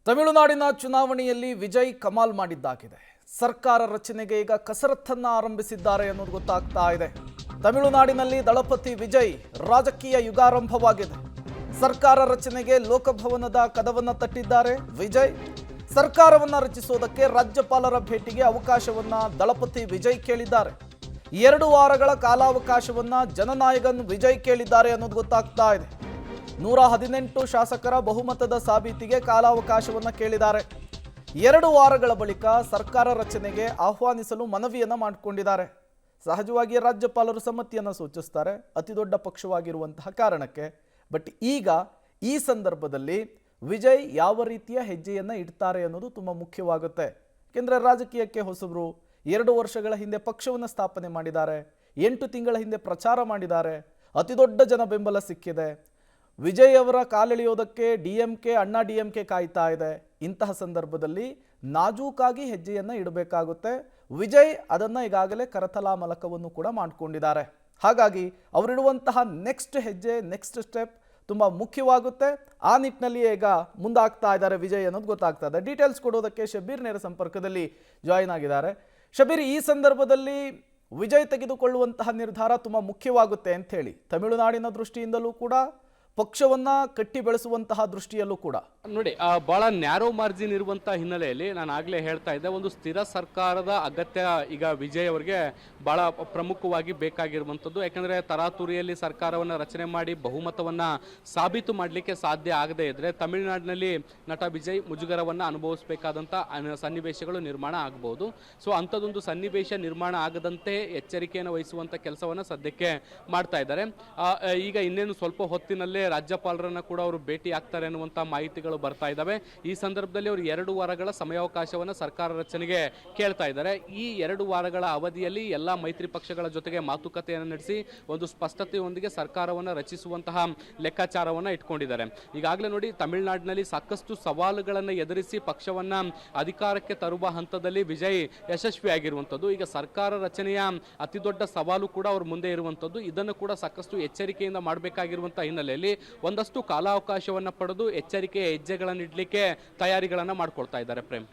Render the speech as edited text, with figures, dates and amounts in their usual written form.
ತಮಿಳುನಾಡಿನ ಚುನಾವಣೆಯಲ್ಲಿ ವಿಜಯ್ ಕಮಾಲ್ ಮಾಡಿದ್ದಾಗಿದೆ. ಸರ್ಕಾರ ರಚನೆಗೆ ಈಗ ಕಸರತ್ತನ್ನ ಆರಂಭಿಸಿದ್ದಾರೆ ಅನ್ನೋದು ಗೊತ್ತಾಗ್ತಾ ಇದೆ. ತಮಿಳುನಾಡಿನಲ್ಲಿ ದಳಪತಿ ವಿಜಯ್ ರಾಜಕೀಯ ಯುಗಾರಂಭವಾಗಿದೆ. ಸರ್ಕಾರ ರಚನೆಗೆ ಲೋಕಭವನದ ಕದವನ್ನ ತಟ್ಟಿದ್ದಾರೆ ವಿಜಯ್. ಸರ್ಕಾರವನ್ನ ರಚಿಸೋದಕ್ಕೆ ರಾಜ್ಯಪಾಲರ ಭೇಟಿಗೆ ಅವಕಾಶವನ್ನ ದಳಪತಿ ವಿಜಯ್ ಕೇಳಿದ್ದಾರೆ. 2 ವಾರಗಳ ಕಾಲಾವಕಾಶವನ್ನ ಜನನಾಯಕನ್ ವಿಜಯ್ ಕೇಳಿದ್ದಾರೆ ಅನ್ನೋದು ಗೊತ್ತಾಗ್ತಾ ಇದೆ. 118 ಶಾಸಕರ ಬಹುಮತದ ಸಾಬೀತಿಗೆ ಕಾಲಾವಕಾಶವನ್ನು ಕೇಳಿದ್ದಾರೆ. 2 ವಾರಗಳ ಬಳಿಕ ಸರ್ಕಾರ ರಚನೆಗೆ ಆಹ್ವಾನಿಸಲು ಮನವಿಯನ್ನು ಮಾಡಿಕೊಂಡಿದ್ದಾರೆ. ಸಹಜವಾಗಿ ರಾಜ್ಯಪಾಲರು ಸಮ್ಮತಿಯನ್ನು ಸೂಚಿಸ್ತಾರೆ ಅತಿ ದೊಡ್ಡ ಪಕ್ಷವಾಗಿರುವಂತಹ ಕಾರಣಕ್ಕೆ. ಬಟ್ ಈಗ ಈ ಸಂದರ್ಭದಲ್ಲಿ ವಿಜಯ್ ಯಾವ ರೀತಿಯ ಹೆಜ್ಜೆಯನ್ನು ಇಡ್ತಾರೆ ಅನ್ನೋದು ತುಂಬ ಮುಖ್ಯವಾಗುತ್ತೆ. ಯಾಕೆಂದರೆ ರಾಜಕೀಯಕ್ಕೆ ಹೊಸಬರು, 2 ವರ್ಷಗಳ ಹಿಂದೆ ಪಕ್ಷವನ್ನು ಸ್ಥಾಪನೆ ಮಾಡಿದ್ದಾರೆ, 8 ತಿಂಗಳ ಹಿಂದೆ ಪ್ರಚಾರ ಮಾಡಿದ್ದಾರೆ, ಅತಿ ದೊಡ್ಡ ಜನ ಬೆಂಬಲ ಸಿಕ್ಕಿದೆ. ವಿಜಯ್ ಅವರ ಕಾಲೆಳೆಯೋದಕ್ಕೆ ಡಿಎಂಕೆ ಅಣ್ಣಾ ಡಿಎಂಕೆ ಕಾಯ್ತಾ ಇದೆ. ಇಂತಹ ಸಂದರ್ಭದಲ್ಲಿ ನಾಜೂಕಾಗಿ ಹೆಜ್ಜೆಯನ್ನು ಇಡಬೇಕಾಗುತ್ತೆ. ವಿಜಯ್ ಅದನ್ನು ಈಗಾಗಲೇ ಕರತಲ ಮಲಕವನ್ನು ಕೂಡ ಮಾಡಿಕೊಂಡಿದ್ದಾರೆ. ಹಾಗಾಗಿ ಅವರಿಡುವಂತಹ ನೆಕ್ಸ್ಟ್ ಹೆಜ್ಜೆ, ನೆಕ್ಸ್ಟ್ ಸ್ಟೆಪ್ ತುಂಬ ಮುಖ್ಯವಾಗುತ್ತೆ. ಆ ನಿಟ್ಟಿನಲ್ಲಿ ಈಗ ಮುಂದಾಗ್ತಾ ಇದ್ದಾರೆ ವಿಜಯ್ ಅನ್ನೋದು ಗೊತ್ತಾಗ್ತಾ ಇದೆ. ಡೀಟೇಲ್ಸ್ ಕೊಡೋದಕ್ಕೆ ಶಬೀರ್ ನೇರ ಸಂಪರ್ಕದಲ್ಲಿ ಜಾಯಿನ್ ಆಗಿದ್ದಾರೆ. ಶಬೀರ್, ಈ ಸಂದರ್ಭದಲ್ಲಿ ವಿಜಯ್ ತೆಗೆದುಕೊಳ್ಳುವಂತಹ ನಿರ್ಧಾರ ತುಂಬ ಮುಖ್ಯವಾಗುತ್ತೆ ಅಂತ ಹೇಳಿ, ತಮಿಳುನಾಡಿನ ದೃಷ್ಟಿಯಿಂದಲೂ ಕೂಡ ಪಕ್ಷವನ್ನ ಕಟ್ಟಿ ಬೆಳೆಸುವಂತಹ ದೃಷ್ಟಿಯಲ್ಲೂ ಕೂಡ ನೋಡಿ, ಬಹಳ ನ್ಯಾರೋ ಮಾರ್ಜಿನ್ ಇರುವಂತಹ ಹಿನ್ನೆಲೆಯಲ್ಲಿ ನಾನು ಆಗ್ಲೇ ಹೇಳ್ತಾ ಇದ್ದೆ, ಒಂದು ಸ್ಥಿರ ಸರ್ಕಾರದ ಅಗತ್ಯ ಈಗ ವಿಜಯ್ ಅವರಿಗೆ ಬಹಳ ಪ್ರಮುಖವಾಗಿ ಬೇಕಾಗಿರುವಂಥದ್ದು. ಯಾಕಂದ್ರೆ ತರಾತುರಿಯಲ್ಲಿ ಸರ್ಕಾರವನ್ನು ರಚನೆ ಮಾಡಿ ಬಹುಮತವನ್ನ ಸಾಬೀತು ಮಾಡಲಿಕ್ಕೆ ಸಾಧ್ಯ ಆಗದೇ ಇದ್ರೆ ತಮಿಳುನಾಡಿನಲ್ಲಿ ನಟ ವಿಜಯ್ ಮುಜುಗರವನ್ನು ಅನುಭವಿಸಬೇಕಾದಂಥ ಸನ್ನಿವೇಶಗಳು ನಿರ್ಮಾಣ ಆಗಬಹುದು. ಸೊ ಅಂಥದ್ದೊಂದು ಸನ್ನಿವೇಶ ನಿರ್ಮಾಣ ಆಗದಂತೆ ಎಚ್ಚರಿಕೆಯನ್ನು ವಹಿಸುವಂಥ ಕೆಲಸವನ್ನು ಸದ್ಯಕ್ಕೆ ಮಾಡ್ತಾ ಇದ್ದಾರೆ. ಈಗ ಇನ್ನೇನು ಸ್ವಲ್ಪ ಹೊತ್ತಿನಲ್ಲೇ ರಾಜ್ಯಪಾಲರನ್ನ ಕೂಡ ಅವರು ಭೇಟಿ ಆಗ್ತಾರೆ ಅನ್ನುವಂಥ ಮಾಹಿತಿಗಳು ಬರ್ತಾ ಇದ್ದಾವೆ. ಈ ಸಂದರ್ಭದಲ್ಲಿ ಅವರು 2 ವಾರಗಳ ಸಮಯಾವಕಾಶವನ್ನು ಸರ್ಕಾರ ರಚನೆಗೆ ಕೇಳ್ತಾ ಇದ್ದಾರೆ. ಈ 2 ವಾರಗಳ ಅವಧಿಯಲ್ಲಿ ಎಲ್ಲ ಮೈತ್ರಿ ಪಕ್ಷಗಳ ಜೊತೆಗೆ ಮಾತುಕತೆಯನ್ನು ನಡೆಸಿ ಒಂದು ಸ್ಪಷ್ಟತೆಯೊಂದಿಗೆ ಸರ್ಕಾರವನ್ನು ರಚಿಸುವಂತಹ ಲೆಕ್ಕಾಚಾರವನ್ನು ಇಟ್ಕೊಂಡಿದ್ದಾರೆ. ಈಗಾಗಲೇ ನೋಡಿ, ತಮಿಳುನಾಡಿನಲ್ಲಿ ಸಾಕಷ್ಟು ಸವಾಲುಗಳನ್ನು ಎದುರಿಸಿ ಪಕ್ಷವನ್ನ ಅಧಿಕಾರಕ್ಕೆ ತರುವ ಹಂತದಲ್ಲಿ ವಿಜಯ್ ಯಶಸ್ವಿಯಾಗಿರುವಂಥದ್ದು. ಈಗ ಸರ್ಕಾರ ರಚನೆಯ ಅತಿ ದೊಡ್ಡ ಸವಾಲು ಕೂಡ ಅವ್ರ ಮುಂದೆ ಇರುವಂಥದ್ದು. ಇದನ್ನು ಕೂಡ ಸಾಕಷ್ಟು ಎಚ್ಚರಿಕೆಯಿಂದ ಮಾಡಬೇಕಾಗಿರುವಂತಹ ಹಿನ್ನೆಲೆಯಲ್ಲಿ ಒಂದಷ್ಟು ಕಾಲಾವಕಾಶವನ್ನು ಪಡೆದು ಎಚ್ಚರಿಕೆಯ ಹೆಜ್ಜೆಗಳನ್ನು ಇಡಲಿಕ್ಕೆ ತಯಾರಿಗಳನ್ನು ಮಾಡ್ಕೊಳ್ತಾ ಇದ್ದಾರೆ. ಪ್ರೇಮ್,